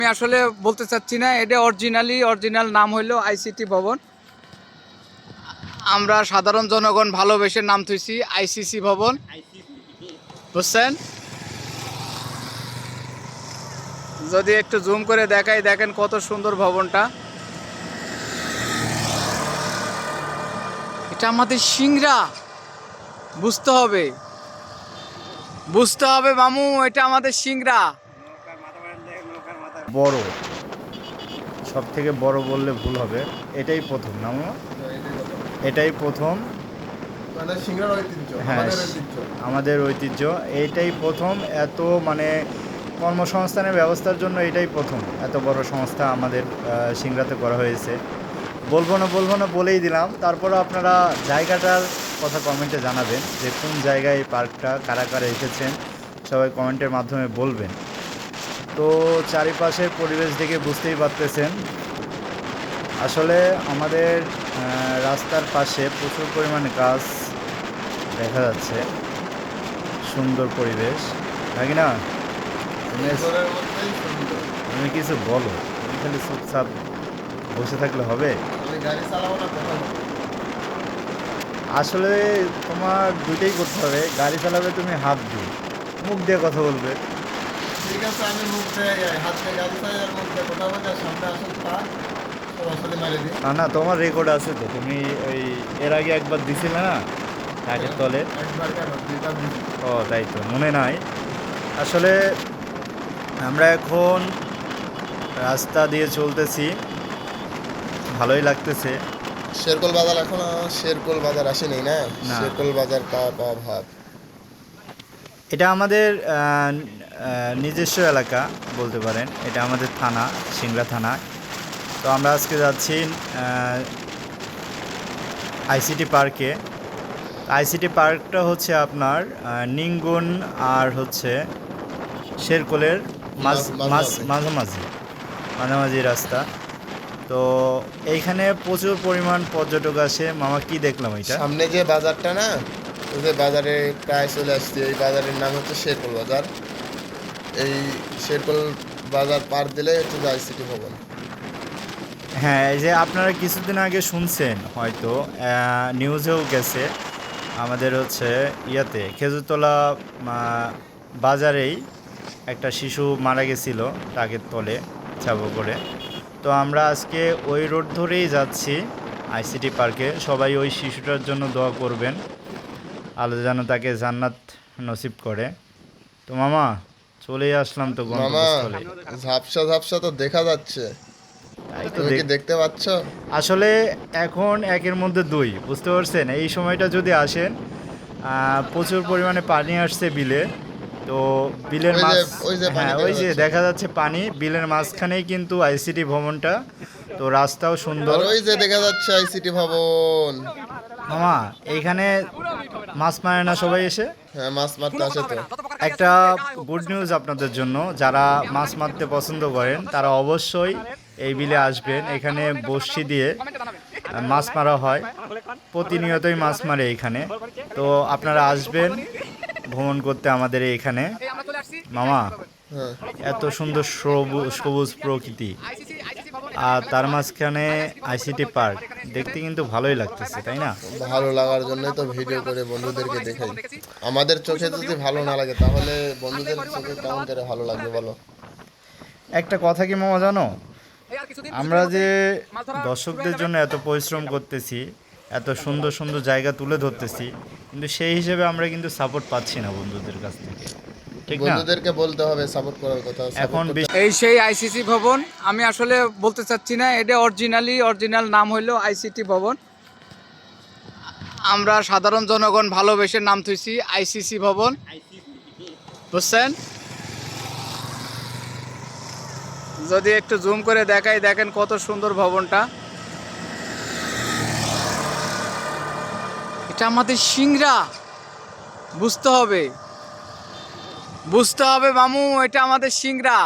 আমি আসলে বলতে চাচ্ছি না, এটা অরিজিনাল নাম হইলো আইসিটি ভবন। আমরা সাধারণ জনগণ ভালোবেসে নাম থুইছি আইসিসি ভবন, বুঝছেন? যদি একটু জুম করে দেখাই, দেখেন কত সুন্দর ভবনটা। এটা আমাদের সিংড়া, বুঝতে হবে মামু, এটা আমাদের সিংড়া। বড়, সব থেকে বড় বললে ভুল হবে, এটাই প্রথম না মামা? এটাই প্রথম, মানে সিংড়ার ঐতিহ্য, হ্যাঁ আমাদের ঐতিহ্য এটাই প্রথম। এত মানে কর্মসংস্থানের ব্যবস্থার জন্য এটাই প্রথম এত বড় সংস্থা আমাদের সিংড়াতে করা হয়েছে। বলবো না বলেই দিলাম। তারপরে আপনারা জায়গাটার কথা কমেন্টে জানাবেন যে কোন জায়গায় এই পার্কটা, কারা কারা এসেছেন সবাই কমেন্টের মাধ্যমে বলবেন। তো চারিপাশের পরিবেশ দেখে বুঝতেই পারতেছেন, আসলে আমাদের রাস্তার পাশে প্রচুর পরিমাণে গাছ দেখা যাচ্ছে, সুন্দর পরিবেশ, নাকি না? তুমি কিছু বলো, তুমি খালি চুপচাপ বসে থাকলে হবে? আসলে তোমার দুইটাই করতে হবে, গাড়ি চালাবে তুমি হাত দিয়ে, মুখ দিয়ে কথা বলবে। ঠিক আছে, আমি মুখ দিয়ে হাত দিয়ে গাড়ি চালাই আর মুখ দিয়ে কথা বলি, আর সামনে আসুন পার্ক সরাসরি মারি দিই। না তোমার রেকর্ড আছে তো, তুমি ওই এর আগে একবার দিছিলে না টাকের তলে? একবার কেন, দুইবার দিছি। ও তাই তো, মনে নাই। আসলে আমরা এখন রাস্তা দিয়ে চলতেছি, ভালোই লাগতেছে। শেরকোল বাজার এখনো শেরকোল বাজার আসেনি না? শেরকোল বাজার পাওয়া পাওয়া ভাব। এটা আমাদের নিজস্ব এলাকা বলতে পারেন, এটা আমাদের থানা, সিংড়া থানা। তো আমরা আজকে যাচ্ছি আইসিটি পার্কে। আইসিটি পার্কটা হচ্ছে আপনার নিঙ্গুন আর হচ্ছে শেরকোলের মাঝামাঝি রাস্তা। তো এইখানে প্রচুর পরিমাণ পর্যটক আসে। মামা কি দেখলাম এটা? সামনে যে বাজারটা না, ওই যে বাজারে প্রায় চলে আসছে। এই বাজারের নাম হচ্ছে শেরকোল বাজার। এই শেরকোল বাজার পার দিলে হচ্ছে আইসিটি ভবন। হ্যাঁ, এই যে আপনারা কিছুদিন আগে শুনছেন হয়তো, নিউজেও গেছে, আমাদের হচ্ছে ইয়াতে খেজুরতলা বাজারেই একটা শিশু মারা গেছিল টাকের তলে চাপা করে। তো আমরা আজকে ওই রোড ধরেই যাচ্ছি আইসিটি পার্কে। সবাই ওই শিশুটার জন্য দোয়া করবেন, আল্লাহ যেন তাকে জান্নাত নসিব করে। তো মামা চলেই আসলাম তো গন্তব্যস্থলে। ঝাপসা তো দেখা যাচ্ছে, তাই তো তুমি কি দেখতে পাচ্ছ? আসলে এখন একের মধ্যে দুই, বুঝতে পারছেন? এই সময়টা যদি আসেন, প্রচুর পরিমাণে পানি আসছে বিলে। তো বিলের মাছ, হ্যাঁ ওই যে দেখা যাচ্ছে পানি, বিলের মাঝখানেই কিন্তু আইসিটি ভবনটা। তো রাস্তাও সুন্দর, ওই যে দেখা যাচ্ছে আইসিটি ভবন। মামা এইখানে মাছ মারে না সবাই এসে? হ্যাঁ, মাছ মারতে আসে তো। একটা গুড নিউজ আপনাদের জন্য, যারা মাছ মারতে পছন্দ করেন তারা অবশ্যই এই বিলে আসবেন। এখানে বড়শি দিয়ে মাছ মারা হয়, প্রতিনিয়তই মাছ মারে এখানে। তো আপনারা আসবেন ভ্রমণ করতে আমাদের এখানে। মামা এত সুন্দর সবুজ প্রকৃতি, আর তার মাঝখানে আইসিটি পার্ক, দেখতে কিন্তু ভালোই লাগতেছে, তাই না? ভালো লাগার জন্যই তো ভিডিও করে বন্ধুদেরকে দেখাই। আমাদের চোখে যদি ভালো না লাগে তাহলে বন্ধুদের চোখে কেমন করে ভালো লাগবে বলো? একটা কথা কি মামা জানো, আমরা যে দর্শকদের জন্য এত পরিশ্রম করতেছি, এত সুন্দর সুন্দর জায়গা তুলে ধরতেছি, কিন্তু সেই হিসেবে আমরা কিন্তু সাপোর্ট পাচ্ছি না বন্ধুদের কাছ থেকে, ঠিক না? বন্ধুদেরকে বলতে হবে সাপোর্ট করার কথা। এখন এই সেই আইসিসি ভবন। আমি আসলে বলতে চাচ্ছি না, এটা অরিজিনাল নাম হইলো আইসিটি ভবন। আমরা সাধারণ জনগণ ভালোবেসে নাম থুইছি আইসিসি ভবন, বুঝছেন? যদি একটু জুম করে দেখাই, দেখেন কত সুন্দর ভবনটা। এটা আমাদের সিংড়া, বুঝতে হবে মামু, এটা আমাদের সিংড়া।